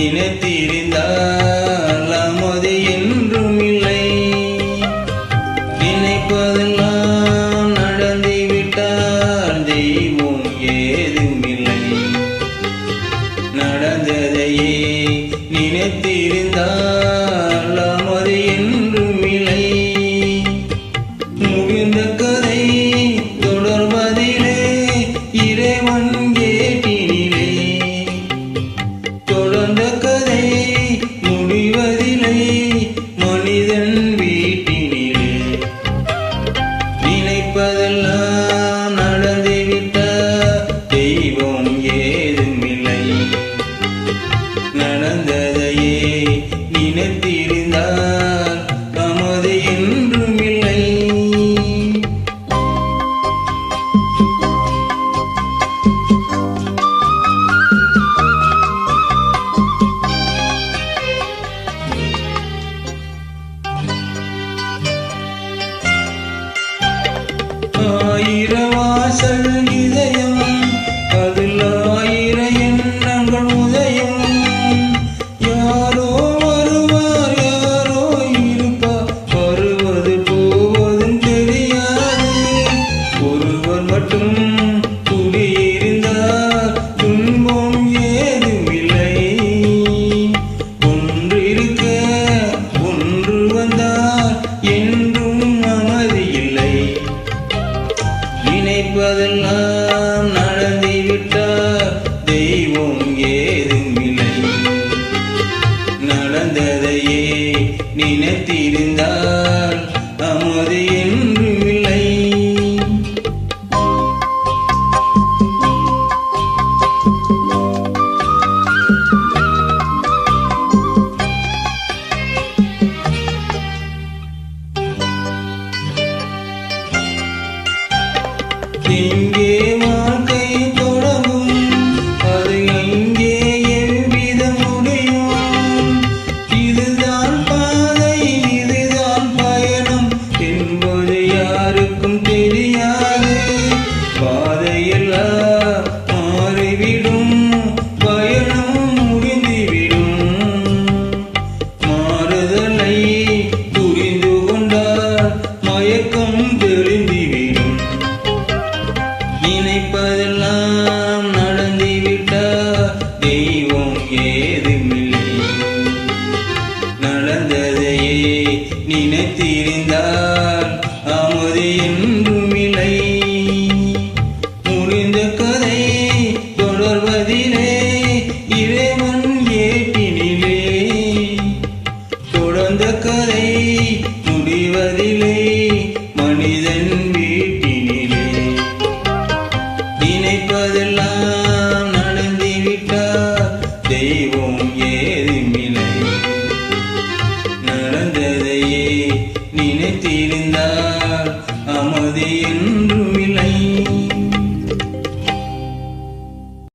நினைத்திருந்தால் அமது என்றும் இல்லை. நினைப்பதெல்லாம் நடந்துவிட்டால் தெய்வம் ஏதுமில்லை. நடந்ததையே நினைத்திருந்தால் அமது என்றும் இல்லை. முடிந்த கதை தொடர்வதிலே இறைவன் கேட்டினிலே. தொடர்ந்த கதை முடிவதில்லை மனிதன் வீட்டினிலே. நினைப்பதெல்லாம் நடந்துவிட்ட தெய்வம் ஏதுமில்லை. நடந்ததையே நினைத்திருந்தால் அமது என்றும் இல்லை. ஆயிரவாசல் இதயம் அதில் ஆயிரம் எண்ணங்கள் உதயம். யாரோ வருவார் யாரோ இருப்பார் வருவது போவதும் தெரியாது. ஒருவர் மட்டும் குடியிருந்தார் துன்பம் ஏதுமில்லை. ஒன்று இருக்க ஒன்று வந்தார் என்றும் அமைதி இல்லை. நினைப்பதெல்லாம் நடந்துவிட்டால் தெய்வம் ஏதுமில்லை. நடந்ததையே நினைத்திருந்தால் அமது என்றுமில்லை. எங்கே வாழ்க்கை தொடங்கும் அது எங்கே எவ்விதம் முடியும். இதுதான் பாதை இதுதான் பயணம் என்பது யாருக்கும் தெரியாது. பாதையெல்லாம் மாறிவிடும் பயணம் முடிந்துவிடும். மாறுதலை புரிந்து கொண்டால் மயக்கம் தெரிந்துவிடும். நினைப்பதெல்லாம் நடந்துவிட்டால் தெய்வம் ஏதுமில்லை. நடந்ததையே நினைத்திருந்தால் அமது என்றுமில்லை. முடிந்த கதை தொடர்வதிலே இறைவன் ஏட்டினிலே. தொடர்ந்த கதை முடிவதிலே மனிதன் வீட்டினிலே. நினைப்பதெல்லாம் நடந்துவிட்டால் தெய்வம் ஏது